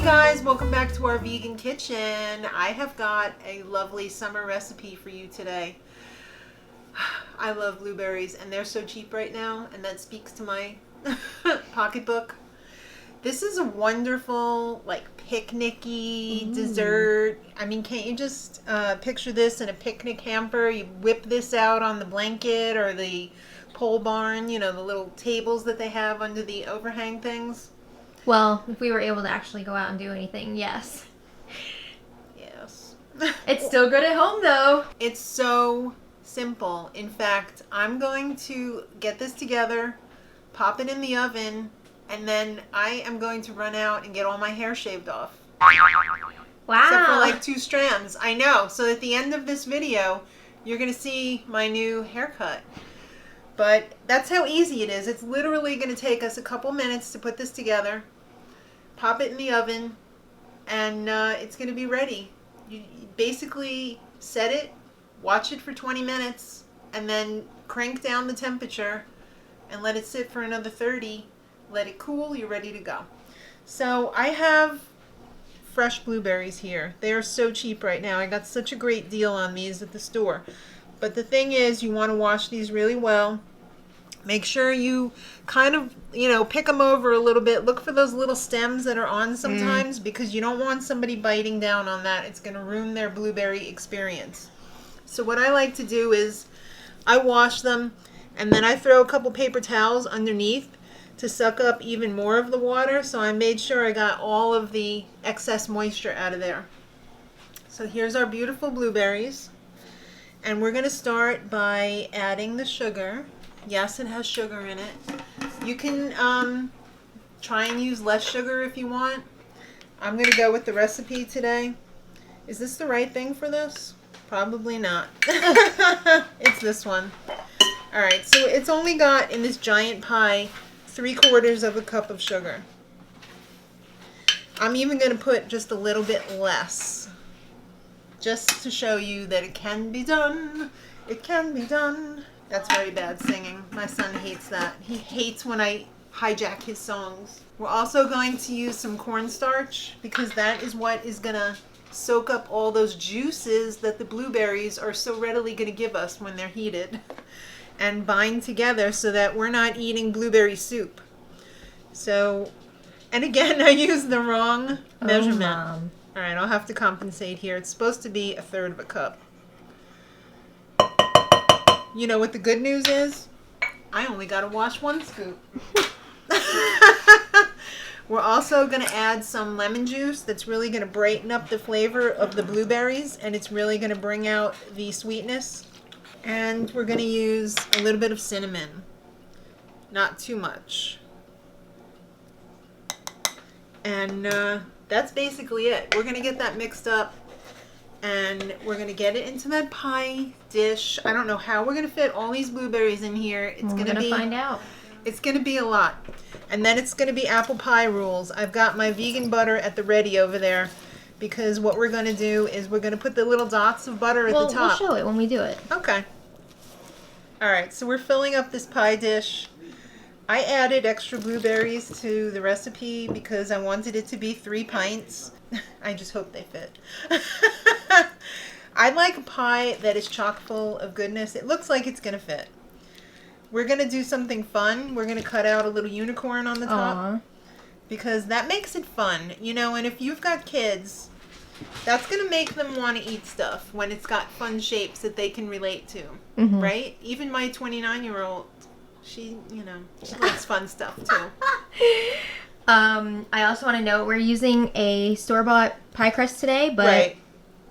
guys, welcome back to our vegan kitchen. I have got a lovely summer recipe for you today. I love blueberries and they're so cheap right now, and that speaks to my pocketbook. This is a wonderful, like, picnicky dessert. I mean, can't you just picture this in a picnic hamper? You whip this out on the blanket or the pole barn, you know, the little tables that they have under the overhang things. Well, if we were able to actually go out and do anything, yes. Yes. It's still good at home, though. It's so simple. In fact, I'm going to get this together, pop it in the oven, and then I am going to run out and get all my hair shaved off. Wow. Except for like 2 strands. I know. So at the end of this video, you're going to see my new haircut. But that's how easy it is. It's literally going to take us a couple minutes to put this together. Pop it in the oven, and it's going to be ready. You basically set it, watch it for 20 minutes, and then crank down the temperature and let it sit for another 30. Let it cool, you're ready to go. So I have fresh blueberries here. They are so cheap right now. I got such a great deal on these at the store. But the thing is, you want to wash these really well. Make sure you kind of, pick them over a little bit. Look for those little stems that are on sometimes because you don't want somebody biting down on that. It's going to ruin their blueberry experience. So what I like to do is I wash them and then I throw a couple paper towels underneath to suck up even more of the water. So I made sure I got all of the excess moisture out of there. So here's our beautiful blueberries. And we're going to start by adding the sugar. Yes, it has sugar in it. You can try and use less sugar if you want. I'm going to go with the recipe today. Is this the right thing for this? Probably not. It's this one. Alright, so it's only got in this giant pie 3/4 of a cup of sugar. I'm even going to put just a little bit less. Just to show you that it can be done. It can be done. That's very bad singing. My son hates that. He hates when I hijack his songs. We're also going to use some cornstarch because that is what is going to soak up all those juices that the blueberries are so readily going to give us when they're heated and bind together so that we're not eating blueberry soup. So, and again, I used the wrong measurement. Mom. All right, I'll have to compensate here. It's supposed to be 1/3 of a cup. You know what the good news is? I only got to wash 1 scoop. We're also going to add some lemon juice that's really going to brighten up the flavor of the blueberries, and it's really going to bring out the sweetness. And we're going to use a little bit of cinnamon. Not too much. And that's basically it. We're going to get that mixed up. And we're going to get it into that pie dish. I don't know how we're going to fit all these blueberries in here. It's going to find out. It's going to be a lot. And then it's going to be apple pie rules. I've got my vegan butter at the ready over there. Because what we're going to do is we're going to put the little dots of butter at the top. We'll show it when we do it. Okay. Alright, so we're filling up this pie dish. I added extra blueberries to the recipe because I wanted it to be 3 pints. I just hope they fit. I like a pie that is chock full of goodness. It looks like it's going to fit. We're going to do something fun. We're going to cut out a little unicorn on the top. Aww. Because that makes it fun. And if you've got kids, that's going to make them want to eat stuff when it's got fun shapes that they can relate to. Mm-hmm. Right? Even my 29-year-old, she likes fun stuff too. I also want to note we're using a store-bought pie crust today, but Right.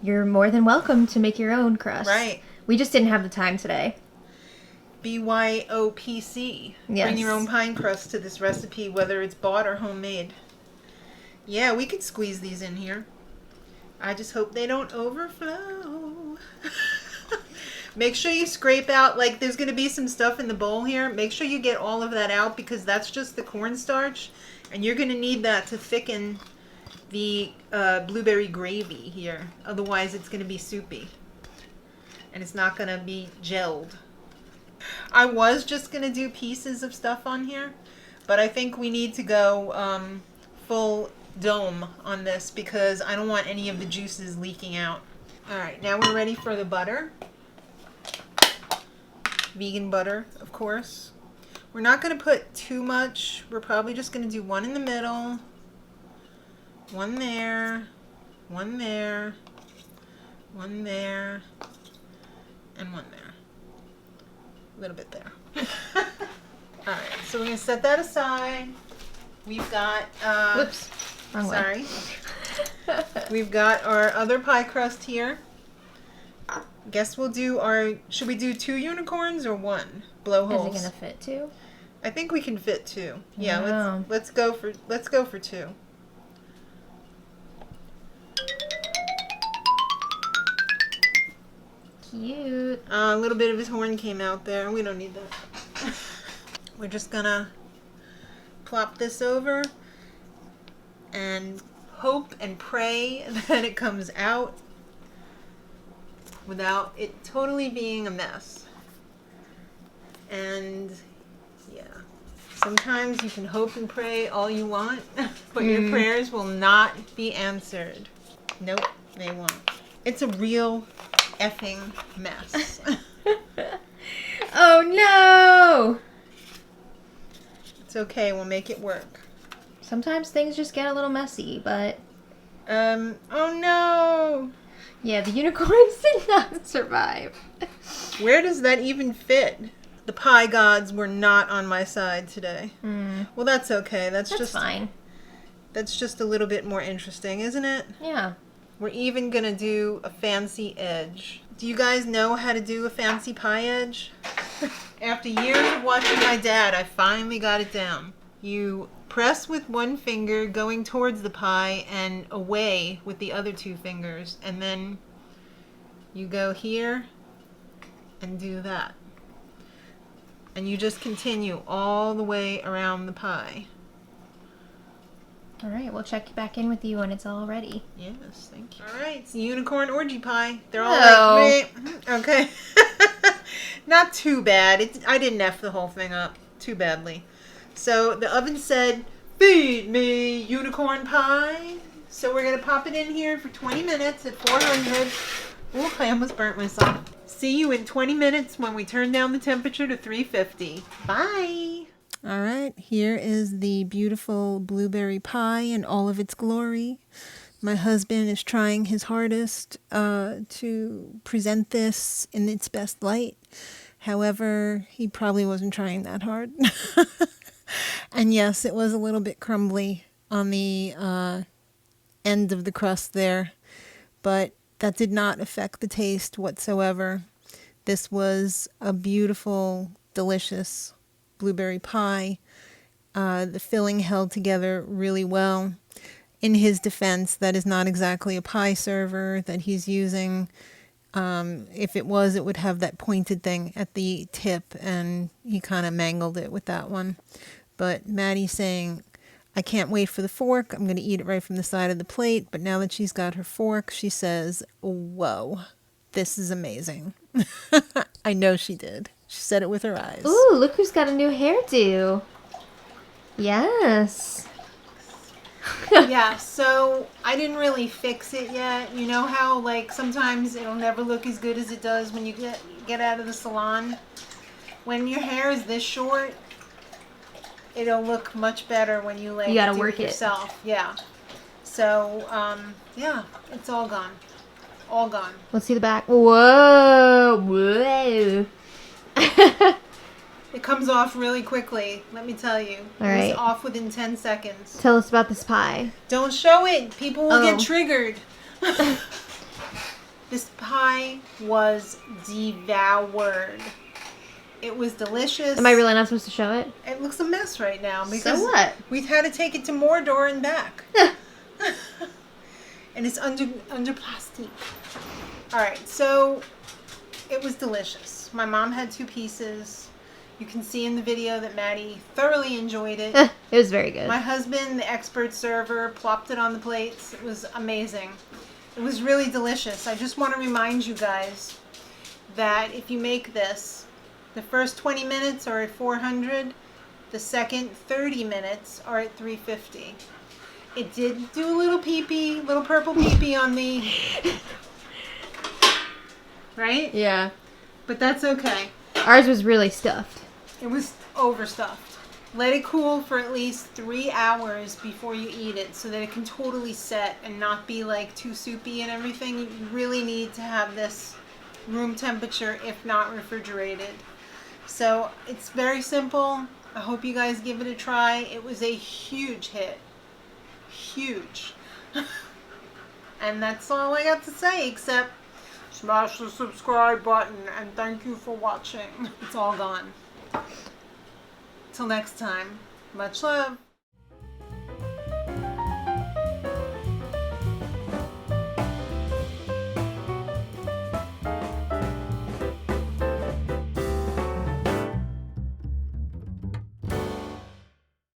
You're more than welcome to make your own crust. Right. We just didn't have the time today. BYOPC. Yes. Bring your own pie crust to this recipe, whether it's bought or homemade. Yeah, we could squeeze these in here. I just hope they don't overflow. Make sure you scrape out, like there's going to be some stuff in the bowl here. Make sure you get all of that out because that's just the cornstarch. And you're going to need that to thicken the blueberry gravy here. Otherwise it's going to be soupy. And it's not going to be gelled. I was just going to do pieces of stuff on here. But I think we need to go full dome on this because I don't want any of the juices leaking out. All right, now we're ready for the butter. Vegan butter, of course. We're not going to put too much. We're probably just going to do one in the middle, one there, one there, one there, and one there. A little bit there. All right, so we're going to set that aside. We've got, Whoops, wrong way. sorry. We've got our other pie crust here. Guess we'll do should we do 2 unicorns or 1 blowholes? Is it gonna fit too? I think we can fit 2. Yeah, Wow. let's go for 2. Cute. A little bit of his horn came out there. We don't need that. We're just gonna plop this over and hope and pray that it comes out without it totally being a mess. And yeah, sometimes you can hope and pray all you want, but your prayers will not be answered. Nope, they won't. It's a real effing mess. Oh no! It's okay, we'll make it work. Sometimes things just get a little messy, but Oh no! yeah, the unicorns did not survive. Where does that even fit? The pie gods were not on my side today. Well, that's okay. That's That's fine. That's just a little bit more interesting, isn't it? Yeah. We're even gonna do a fancy edge. Do you guys know how to do a fancy pie edge? After years of watching my dad, I finally got it down. You press with one finger going towards the pie and away with the other 2 fingers, and then you go here and do that. And you just continue all the way around the pie. All right, we'll check back in with you when it's all ready. Yes, thank you. All right, it's unicorn orgy pie. They're all Oh. like, meh. Okay. Not too bad. I didn't F the whole thing up too badly. So the oven said, feed me unicorn pie. So we're going to pop it in here for 20 minutes at 400. Ooh, I almost burnt myself. See you in 20 minutes when we turn down the temperature to 350. Bye. All right, here is the beautiful blueberry pie in all of its glory. My husband is trying his hardest to present this in its best light. However, he probably wasn't trying that hard. And yes, it was a little bit crumbly on the end of the crust there, but that did not affect the taste whatsoever. This was a beautiful, delicious blueberry pie. The filling held together really well. In his defense, that is not exactly a pie server that he's using. If it was, it would have that pointed thing at the tip, and he kind of mangled it with that one. But Maddie's saying, I can't wait for the fork. I'm going to eat it right from the side of the plate. But now that she's got her fork, she says, whoa, this is amazing. I know she did. She said it with her eyes. Ooh, look who's got a new hairdo. Yes. Yeah, so I didn't really fix it yet. You know how, like, sometimes it'll never look as good as it does when you get out of the salon? When your hair is this short, it'll look much better when you, like, You gotta do work it it. yourself. Yeah. So, yeah, it's all gone. All gone. Let's see the back. Whoa. Whoa. It comes off really quickly, let me tell you. All It right. was off within 10 seconds. Tell us about this pie. Don't show it. People will get Oh. triggered. This pie was devoured. It was delicious. Am I really not supposed to show it? It looks a mess right now because So what? we've had to take it to Mordor and back. And it's under plastic. All right, so it was delicious. My mom had 2 pieces. You can see in the video that Maddie thoroughly enjoyed it. It was very good. My husband, the expert server, plopped it on the plates. It was amazing. It was really delicious. I just want to remind you guys that if you make this, the first 20 minutes are at 400, the second 30 minutes are at 350. It did do a little pee-pee, little purple pee-pee on me. Right? Yeah. But that's okay. Ours was really stuffed. It was overstuffed. Let it cool for at least 3 hours before you eat it so that it can totally set and not be like too soupy and everything. You really need to have this room temperature, if not refrigerated. So it's very simple. I hope you guys give it a try. It was a huge hit. Huge. And that's all I got to say, except smash the subscribe button and thank you for watching. It's all gone. Till next time, much love.